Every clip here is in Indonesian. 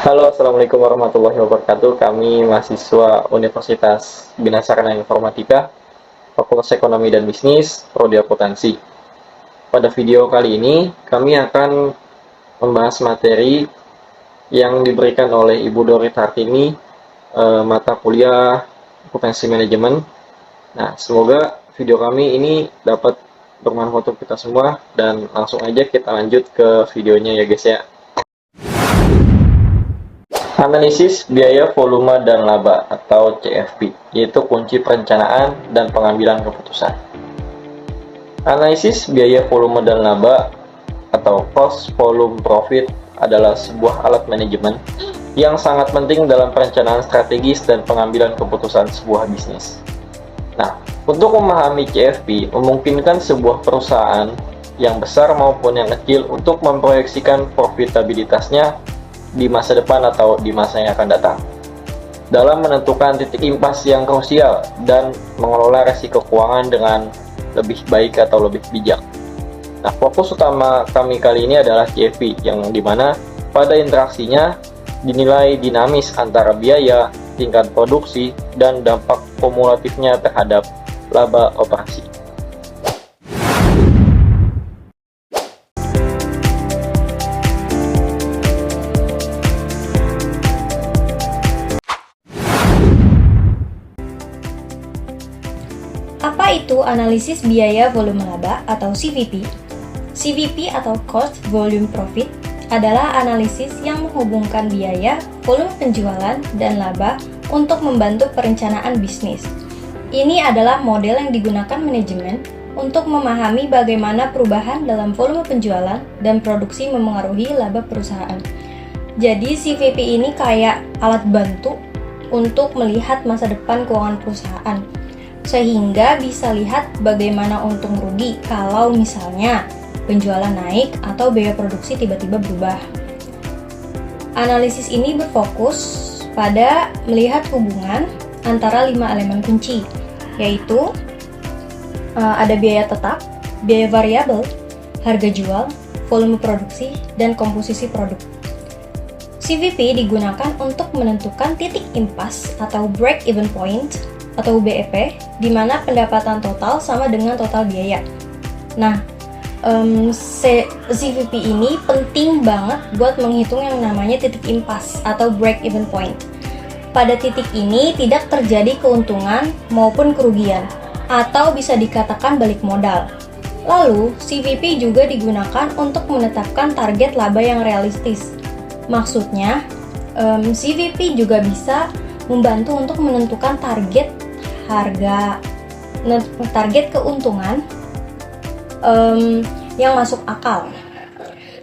Halo, Assalamualaikum warahmatullahi wabarakatuh. Kami mahasiswa Universitas Bina Sarana Informatika, Fakultas Ekonomi dan Bisnis, Prodi Akuntansi. Pada video kali ini, kami akan membahas materi yang diberikan oleh Ibu Dorit Hartini, mata kuliah Akuntansi Manajemen. Nah, semoga video kami ini dapat bermanfaat untuk kita semua, dan langsung aja kita lanjut ke videonya ya guys ya. Analisis biaya volume dan laba atau CFP, yaitu kunci perencanaan dan pengambilan keputusan. Analisis biaya volume dan laba atau cost volume profit adalah sebuah alat manajemen yang sangat penting dalam perencanaan strategis dan pengambilan keputusan sebuah bisnis. Nah, untuk memahami CFP memungkinkan sebuah perusahaan yang besar maupun yang kecil untuk memproyeksikan profitabilitasnya di masa depan atau di masa yang akan datang, dalam menentukan titik impas yang krusial dan mengelola resiko keuangan dengan lebih baik atau lebih bijak. Nah, fokus utama kami kali ini adalah CFP, yang dimana pada interaksinya dinilai dinamis antara biaya, tingkat produksi, dan dampak kumulatifnya terhadap laba operasi. Apa itu analisis biaya volume laba atau CVP? CVP atau Cost Volume Profit adalah analisis yang menghubungkan biaya, volume penjualan, dan laba untuk membantu perencanaan bisnis. Ini adalah model yang digunakan manajemen untuk memahami bagaimana perubahan dalam volume penjualan dan produksi memengaruhi laba perusahaan. Jadi CVP ini kayak alat bantu untuk melihat masa depan keuangan perusahaan, sehingga bisa lihat bagaimana untung rugi kalau misalnya penjualan naik atau biaya produksi tiba-tiba berubah. Analisis ini berfokus pada melihat hubungan antara 5 elemen kunci, yaitu ada biaya tetap, biaya variabel, harga jual, volume produksi, dan komposisi produk. CVP digunakan untuk menentukan titik impas atau break-even point atau BEP, di mana pendapatan total sama dengan total biaya. Nah, CVP ini penting banget buat menghitung yang namanya titik impas atau break-even point. Pada titik ini tidak terjadi keuntungan maupun kerugian, atau bisa dikatakan balik modal. Lalu, CVP juga digunakan untuk menetapkan target laba yang realistis. Maksudnya, CVP juga bisa membantu untuk menentukan target keuntungan yang masuk akal.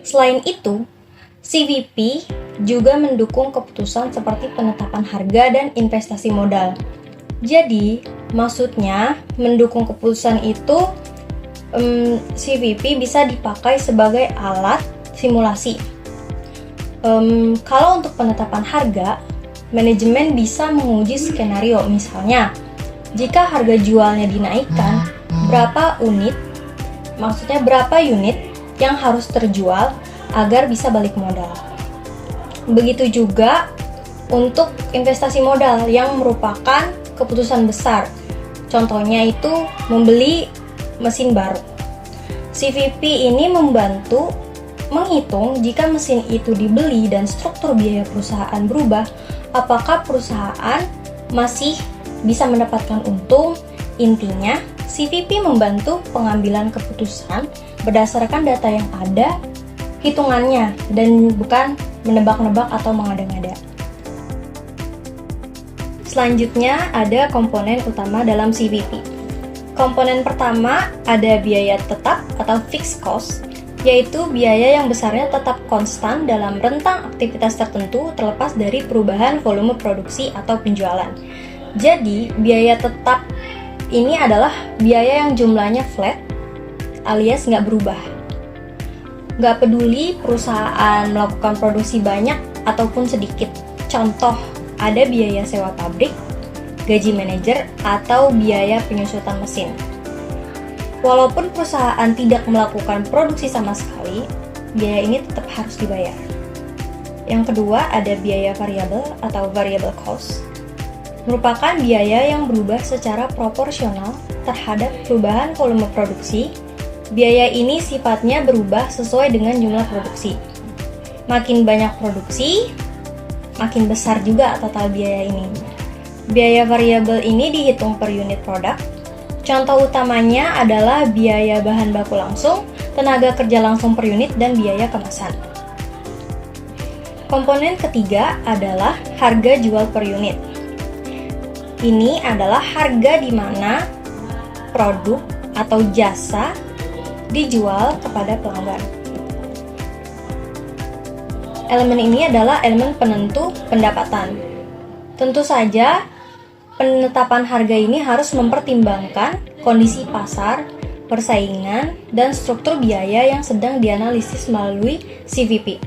Selain itu, CVP juga mendukung keputusan seperti penetapan harga dan investasi modal. Jadi, maksudnya mendukung keputusan itu, CVP bisa dipakai sebagai alat simulasi. Kalau untuk penetapan harga, manajemen bisa menguji skenario, misalnya jika harga jualnya dinaikkan, berapa unit yang harus terjual agar bisa balik modal. Begitu juga untuk investasi modal yang merupakan keputusan besar. Contohnya itu membeli mesin baru. CVP ini membantu menghitung jika mesin itu dibeli dan struktur biaya perusahaan berubah, apakah perusahaan masih bisa mendapatkan untung. Intinya, CVP membantu pengambilan keputusan berdasarkan data yang ada, hitungannya, dan bukan menebak-nebak atau mengada-ngada. Selanjutnya, ada komponen utama dalam CVP. Komponen pertama ada biaya tetap atau fixed cost, yaitu biaya yang besarnya tetap konstan dalam rentang aktivitas tertentu terlepas dari perubahan volume produksi atau penjualan. Jadi, biaya tetap ini adalah biaya yang jumlahnya flat alias nggak berubah. Nggak peduli perusahaan melakukan produksi banyak ataupun sedikit. Contoh, ada biaya sewa pabrik, gaji manajer, atau biaya penyusutan mesin. Walaupun perusahaan tidak melakukan produksi sama sekali, biaya ini tetap harus dibayar. Yang kedua ada biaya variabel atau variable cost. Merupakan biaya yang berubah secara proporsional terhadap perubahan volume produksi. Biaya ini sifatnya berubah sesuai dengan jumlah produksi. Makin banyak produksi, makin besar juga total biaya ini. Biaya variabel ini dihitung per unit produk. Contoh utamanya adalah biaya bahan baku langsung, tenaga kerja langsung per unit, dan biaya kemasan. Komponen ketiga adalah harga jual per unit. Ini adalah harga di mana produk atau jasa dijual kepada pelanggan. Elemen ini adalah elemen penentu pendapatan. Tentu saja, penetapan harga ini harus mempertimbangkan kondisi pasar, persaingan, dan struktur biaya yang sedang dianalisis melalui CVP.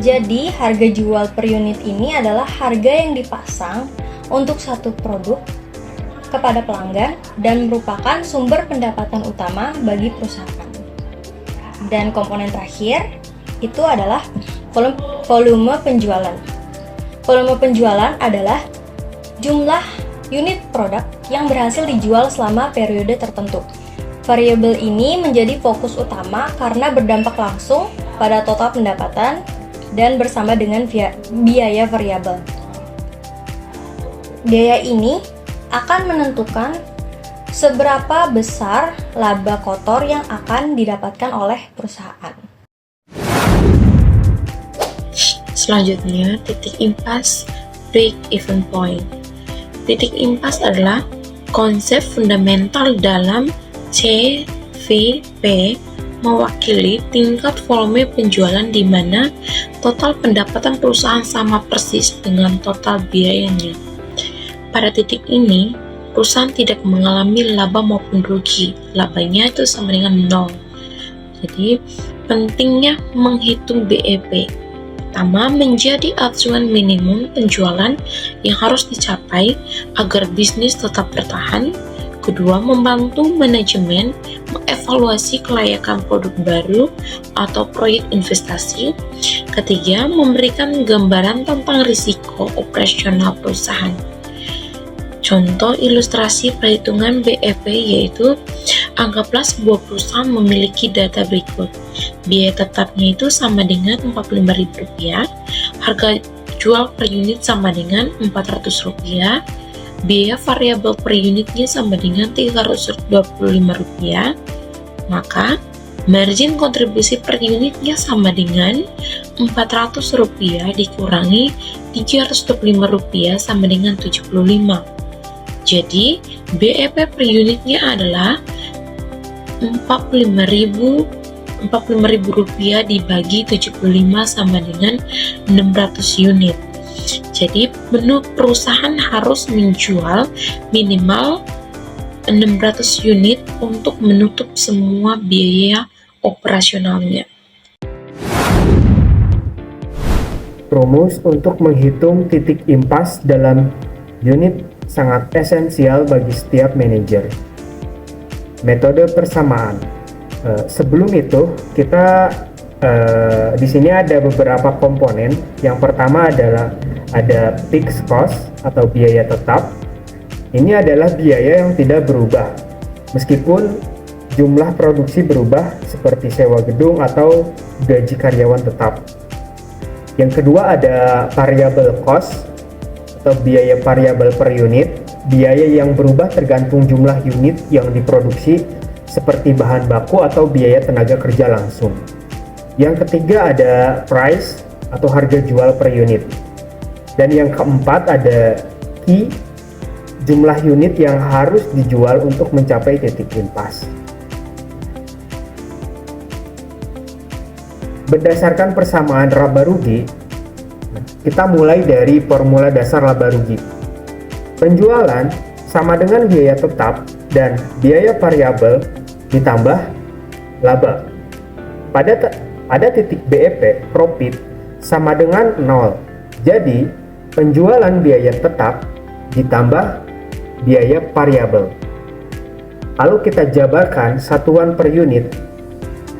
Jadi, harga jual per unit ini adalah harga yang dipasang untuk satu produk kepada pelanggan dan merupakan sumber pendapatan utama bagi perusahaan. Dan komponen terakhir itu adalah volume penjualan. Volume penjualan adalah jumlah unit produk yang berhasil dijual selama periode tertentu. Variabel ini menjadi fokus utama karena berdampak langsung pada total pendapatan dan bersama dengan biaya variabel. Biaya ini akan menentukan seberapa besar laba kotor yang akan didapatkan oleh perusahaan. Selanjutnya, titik impas break-even point. Titik impas adalah konsep fundamental dalam CVP mewakili tingkat volume penjualan di mana total pendapatan perusahaan sama persis dengan total biayanya. Pada titik ini, perusahaan tidak mengalami laba maupun rugi. Labanya itu sama dengan 0. Jadi, pentingnya menghitung BEP. Pertama, menjadi acuan minimum penjualan yang harus dicapai agar bisnis tetap bertahan. Kedua, membantu manajemen mengevaluasi kelayakan produk baru atau proyek investasi. Ketiga, memberikan gambaran tentang risiko operasional perusahaan. Contoh ilustrasi perhitungan BEP yaitu, anggaplah sebuah perusahaan memiliki data berikut. Biaya tetapnya itu sama dengan Rp45.000, harga jual per unit sama dengan Rp400, biaya variabel per unitnya sama dengan Rp325, maka margin kontribusi per unitnya sama dengan Rp400 dikurangi Rp325 sama dengan 75. Jadi, BEP per unitnya adalah Rp45.000 dibagi 75 sama dengan 600 unit. Jadi, perusahaan harus menjual minimal 600 unit untuk menutup semua biaya operasionalnya. Rumus untuk menghitung titik impas dalam unit sangat esensial bagi setiap manajer. Metode persamaan. Sebelum itu, kita di sini ada beberapa komponen. Yang pertama adalah ada fixed cost atau biaya tetap. Ini adalah biaya yang tidak berubah meskipun jumlah produksi berubah seperti sewa gedung atau gaji karyawan tetap. Yang kedua ada variable cost atau biaya variabel per unit, biaya yang berubah tergantung jumlah unit yang diproduksi seperti bahan baku atau biaya tenaga kerja langsung. Yang ketiga ada price atau harga jual per unit. Dan yang keempat ada key, jumlah unit yang harus dijual untuk mencapai titik impas. Berdasarkan persamaan laba rugi, kita mulai dari formula dasar laba rugi. Penjualan sama dengan biaya tetap dan biaya variabel ditambah laba. Pada titik BEP, profit sama dengan 0. Jadi, penjualan biaya tetap ditambah biaya variabel. Lalu kita jabarkan satuan per unit,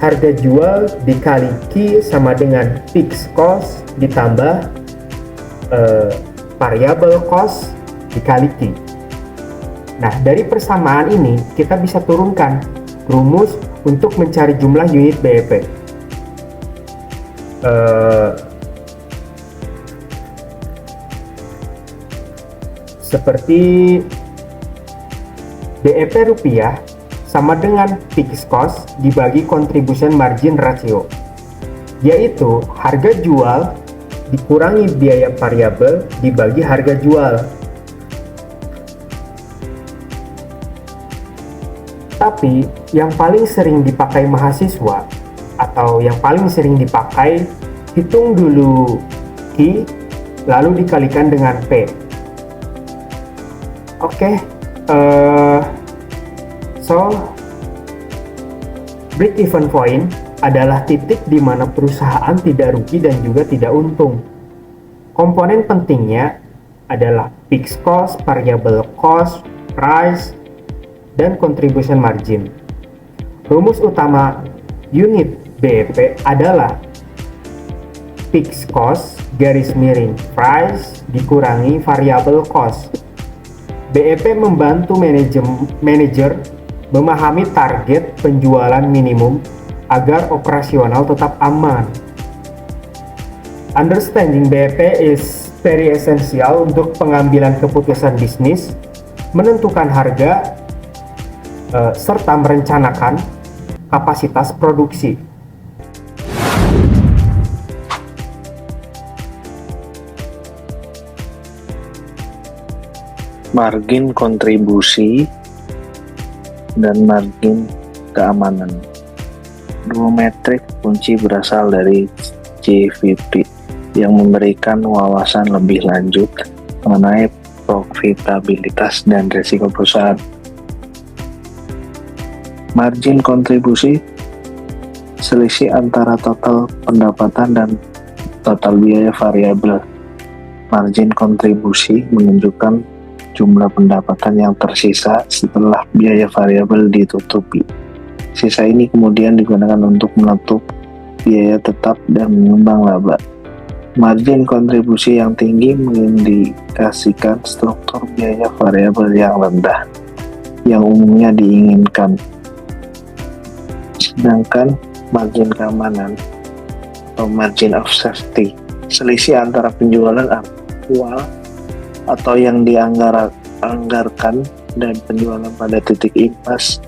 harga jual dikali Q sama dengan fixed cost ditambah variable cost dikali Q. Nah, dari persamaan ini kita bisa turunkan rumus untuk mencari jumlah unit BEP. Seperti BEP rupiah sama dengan fixed cost dibagi contribution margin ratio, yaitu harga jual dikurangi biaya variabel dibagi harga jual. Tapi yang paling sering dipakai mahasiswa atau yang paling sering dipakai, hitung dulu Q lalu dikalikan dengan P. So, break-even point adalah titik di mana perusahaan tidak rugi dan juga tidak untung. Komponen pentingnya adalah fixed cost, variable cost, price, dan contribution margin. Rumus utama unit BEP adalah fixed cost garis miring price dikurangi variable cost. BEP membantu manajer memahami target penjualan minimum agar operasional tetap aman. Understanding BEP is very essential untuk pengambilan keputusan bisnis, menentukan harga, serta merencanakan kapasitas produksi. Margin kontribusi dan margin keamanan. Dua metrik kunci berasal dari CVP yang memberikan wawasan lebih lanjut mengenai profitabilitas dan risiko perusahaan. Margin kontribusi, selisih antara total pendapatan dan total biaya variabel. Margin kontribusi menunjukkan jumlah pendapatan yang tersisa setelah biaya variabel ditutupi. Sisa ini kemudian digunakan untuk menutup biaya tetap dan menyumbang laba. Margin kontribusi yang tinggi mengindikasikan struktur biaya variabel yang rendah, yang umumnya diinginkan. Sedangkan margin keamanan atau margin of safety, selisih antara penjualan aktual atau yang dianggarkan dan penjualan pada titik impas,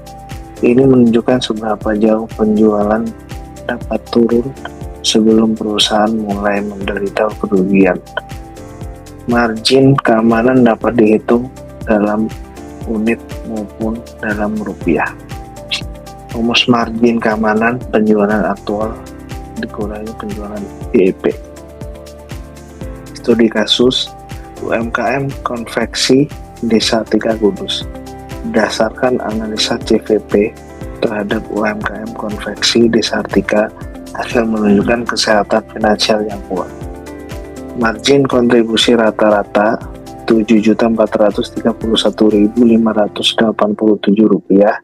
ini menunjukkan seberapa jauh penjualan dapat turun sebelum perusahaan mulai menderita kerugian. Margin keamanan dapat dihitung dalam unit maupun dalam rupiah. Rumus margin keamanan penjualan aktual dikurangi penjualan BEP. Studi kasus UMKM konveksi Desa Tiga Kudus. Berdasarkan analisa CVP terhadap UMKM konveksi Desa Tiga, hasil menunjukkan kesehatan finansial yang kuat. Margin kontribusi rata-rata Rp7.431.587.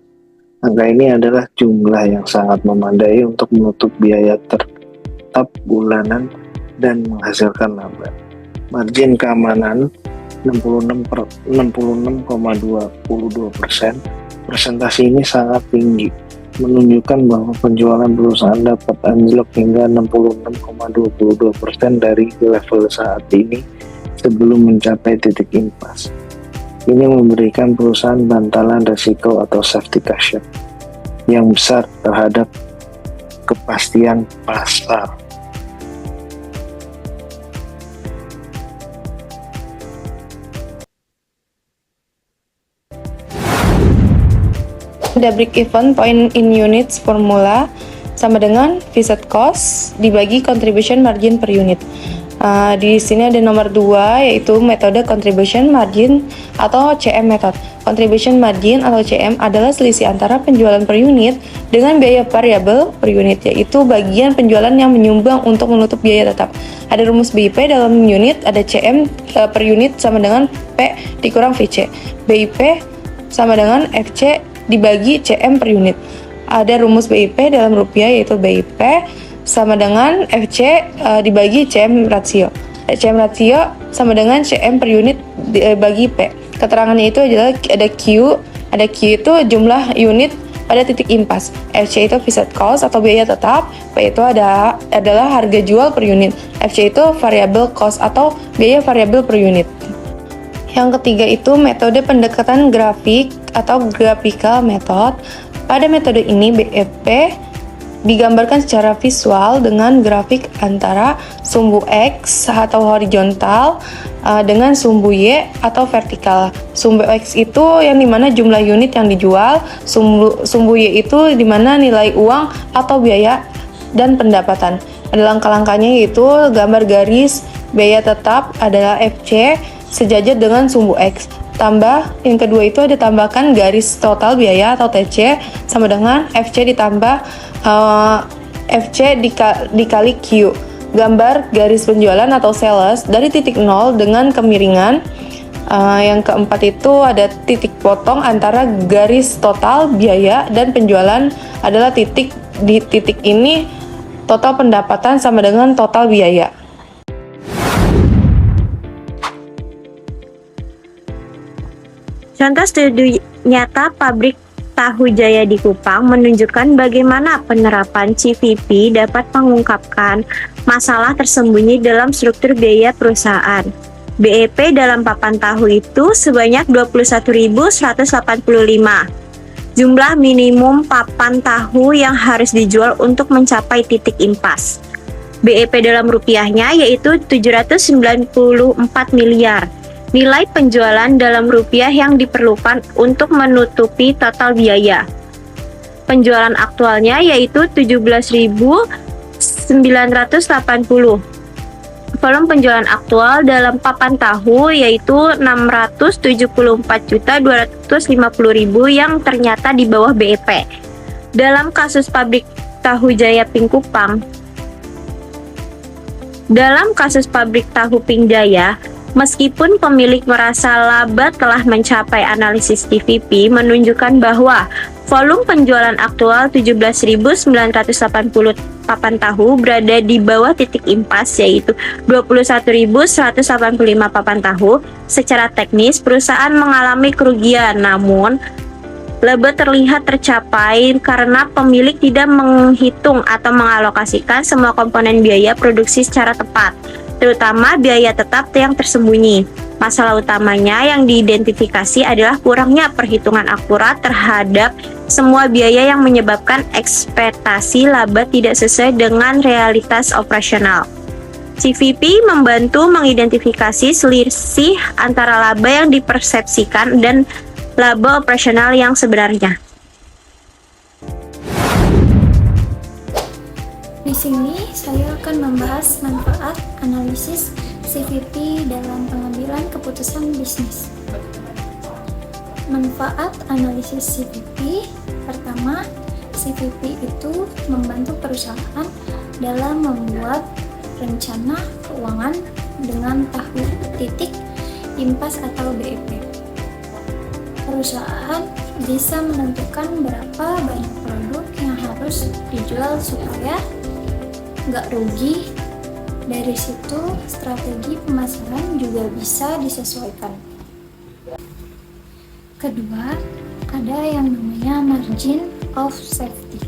Angka ini adalah jumlah yang sangat memadai untuk menutup biaya tetap bulanan dan menghasilkan laba. Margin keamanan 66,22%. Persentase ini sangat tinggi, menunjukkan bahwa penjualan perusahaan dapat anjlok hingga 66,22% dari level saat ini sebelum mencapai titik impas. Ini memberikan perusahaan bantalan risiko atau safety cushion yang besar terhadap kepastian pasar. The break-even point in units formula sama dengan fixed cost dibagi contribution margin per unit. Di sini ada nomor 2, yaitu metode contribution margin atau CM method. Contribution margin atau CM adalah selisih antara penjualan per unit dengan biaya variabel per unit, yaitu bagian penjualan yang menyumbang untuk menutup biaya tetap. Ada rumus BIP dalam unit, ada CM per unit sama dengan P dikurang VC. BIP sama dengan FC dibagi CM per unit. ada rumus BIP dalam rupiah, yaitu BIP sama dengan FC dibagi CM ratio. CM ratio sama dengan CM per unit dibagi P. Keterangannya itu adalah ada Q itu jumlah unit pada titik impas. FC itu fixed cost atau biaya tetap, P itu adalah harga jual per unit. FC itu variable cost atau biaya variabel per unit. Yang ketiga itu metode pendekatan grafik atau graphical method. Pada metode ini BIP digambarkan secara visual dengan grafik antara sumbu X atau horizontal dengan sumbu Y atau vertikal. Sumbu X itu yang dimana jumlah unit yang dijual, sumbu Y itu dimana nilai uang atau biaya dan pendapatan. Ada langkah-langkahnya yaitu gambar garis biaya tetap adalah FC sejajar dengan sumbu X. Tambah yang kedua itu ada tambahkan garis total biaya atau TC sama dengan FC ditambah FC dikali Q. Gambar garis penjualan atau sales dari titik 0 dengan kemiringan. Yang keempat itu ada titik potong antara garis total biaya dan penjualan adalah titik. Di titik ini total pendapatan sama dengan total biaya. Contoh studi nyata pabrik tahu Jaya di Kupang menunjukkan bagaimana penerapan CVP dapat mengungkapkan masalah tersembunyi dalam struktur biaya perusahaan. BEP dalam papan tahu itu sebanyak 21.185. Jumlah minimum papan tahu yang harus dijual untuk mencapai titik impas. BEP dalam rupiahnya yaitu 794 miliar. Nilai penjualan dalam rupiah yang diperlukan untuk menutupi total biaya. Penjualan aktualnya yaitu 17.980. Volume penjualan aktual dalam papan tahu yaitu 674.250.000 yang ternyata di bawah BEP. Dalam kasus pabrik tahu Jaya Pingkupang, Jaya, meskipun pemilik merasa laba telah mencapai analisis TVP menunjukkan bahwa volume penjualan aktual 17.980 papan tahu berada di bawah titik impas yaitu 21.185 papan tahu. Secara teknis perusahaan mengalami kerugian, namun laba terlihat tercapai karena pemilik tidak menghitung atau mengalokasikan semua komponen biaya produksi secara tepat, terutama biaya tetap yang tersembunyi. Masalah utamanya yang diidentifikasi adalah kurangnya perhitungan akurat terhadap semua biaya yang menyebabkan ekspektasi laba tidak sesuai dengan realitas operasional. CVP membantu mengidentifikasi selisih antara laba yang dipersepsikan dan laba operasional yang sebenarnya. Di sini saya akan membahas manfaat analisis CVP dalam pengambilan keputusan bisnis. Manfaat analisis CVP: pertama, CVP itu membantu perusahaan dalam membuat rencana keuangan dengan tahu titik impas atau BEP. Perusahaan bisa menentukan berapa banyak produk yang harus dijual supaya nggak rugi. Dari situ strategi pemasaran juga bisa disesuaikan. Kedua, ada yang namanya margin of safety.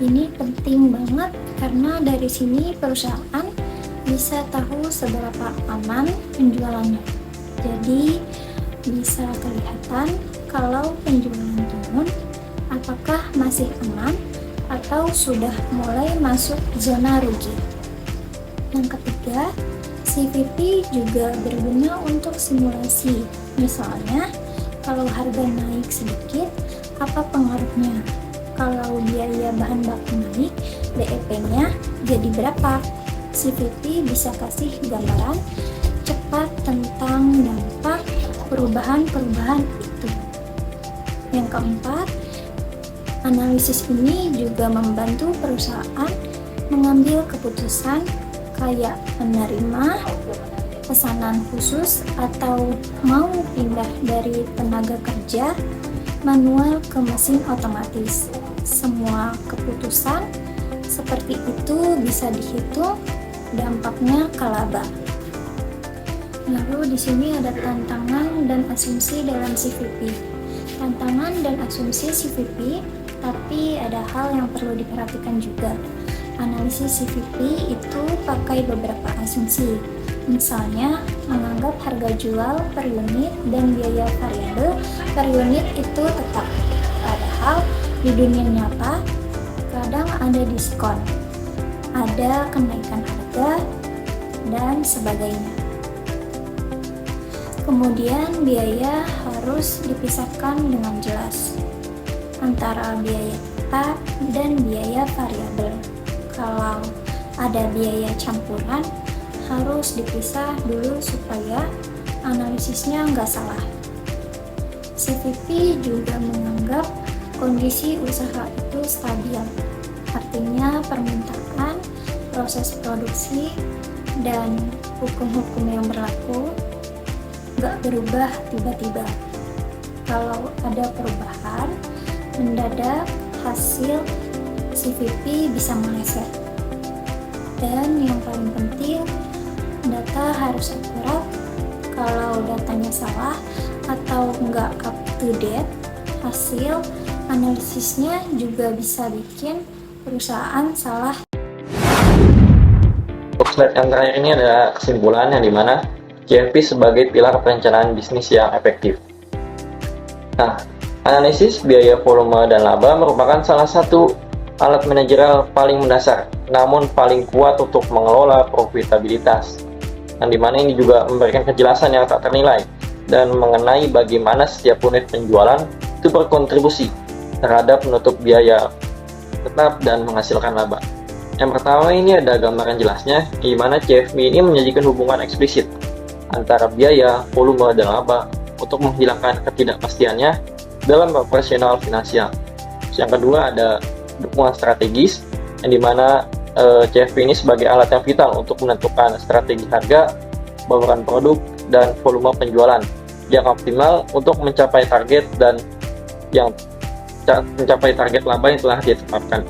Ini penting banget karena dari sini perusahaan bisa tahu seberapa aman penjualannya. Jadi bisa kelihatan kalau penjualan turun apakah masih aman atau sudah mulai masuk zona rugi. Yang ketiga, CVP juga berguna untuk simulasi. Misalnya, kalau harga naik sedikit, apa pengaruhnya? Kalau biaya bahan baku naik, BEP-nya jadi berapa? CVP bisa kasih gambaran cepat tentang dampak perubahan-perubahan itu. Yang keempat, analisis ini juga membantu perusahaan mengambil keputusan kayak menerima pesanan khusus atau mau pindah dari tenaga kerja manual ke mesin otomatis. semua keputusan seperti itu bisa dihitung dampaknya ke laba. Lalu di sini ada tantangan dan asumsi dalam CVP. Tantangan dan asumsi CVP, tapi ada hal yang perlu diperhatikan juga. Analisis CVP itu pakai beberapa asumsi. Misalnya, menganggap harga jual per unit dan biaya variabel per unit itu tetap. Padahal di dunia nyata, kadang ada diskon, ada kenaikan harga, dan sebagainya. Kemudian biaya harus dipisahkan dengan jelas antara biaya tetap dan biaya variabel. Kalau ada biaya campuran, harus dipisah dulu supaya analisisnya nggak salah. CVP juga menganggap kondisi usaha itu stabil, artinya permintaan, proses produksi, dan hukum-hukum yang berlaku nggak berubah tiba-tiba. Kalau ada perubahan mendadak, hasil CVP bisa meleset. Dan yang paling penting, data harus akurat. Kalau datanya salah atau nggak up to date, hasil analisisnya juga bisa bikin perusahaan salah. Untuk slide yang terakhir ini ada kesimpulan yang dimana CFP sebagai pilar perencanaan bisnis yang efektif. Nah, analisis biaya, volume, dan laba merupakan salah satu alat manajerial paling mendasar, namun paling kuat untuk mengelola profitabilitas. Yang dimana ini juga memberikan kejelasan yang tak ternilai dan mengenai bagaimana setiap unit penjualan itu berkontribusi terhadap menutup biaya tetap dan menghasilkan laba. Yang pertama ini ada gambaran jelasnya, di mana CFP ini menyajikan hubungan eksplisit antara biaya, volume, dan laba untuk menghilangkan ketidakpastiannya dalam operasional finansial. Yang kedua ada dukungan strategis, yang dimana CFP ini sebagai alat yang vital untuk menentukan strategi harga, bauran produk, dan volume penjualan yang optimal untuk mencapai target laba yang telah ditetapkan.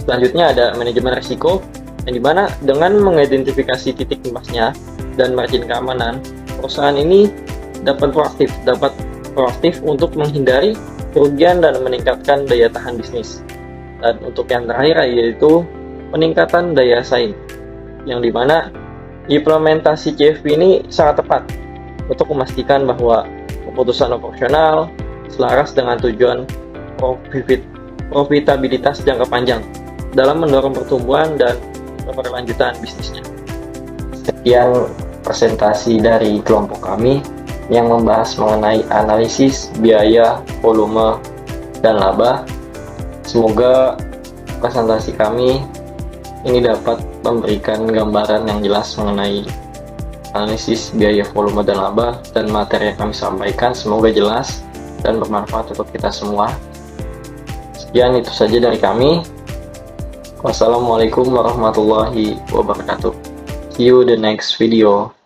Selanjutnya ada manajemen risiko, yang dimana dengan mengidentifikasi titik imbasnya dan margin keamanan, perusahaan ini dapat proaktif untuk menghindari kerugian dan meningkatkan daya tahan bisnis. Dan untuk yang terakhir yaitu peningkatan daya saing, yang dimana implementasi CFP ini sangat tepat untuk memastikan bahwa keputusan operasional selaras dengan tujuan profitabilitas jangka panjang dalam mendorong pertumbuhan dan keberlanjutan bisnisnya. Sekian presentasi dari kelompok kami yang membahas mengenai analisis biaya, volume, dan laba. Semoga presentasi kami ini dapat memberikan gambaran yang jelas mengenai analisis biaya, volume, dan laba, dan materi yang kami sampaikan semoga jelas dan bermanfaat untuk kita semua. Sekian itu saja dari kami. Wassalamualaikum warahmatullahi wabarakatuh. See you the next video.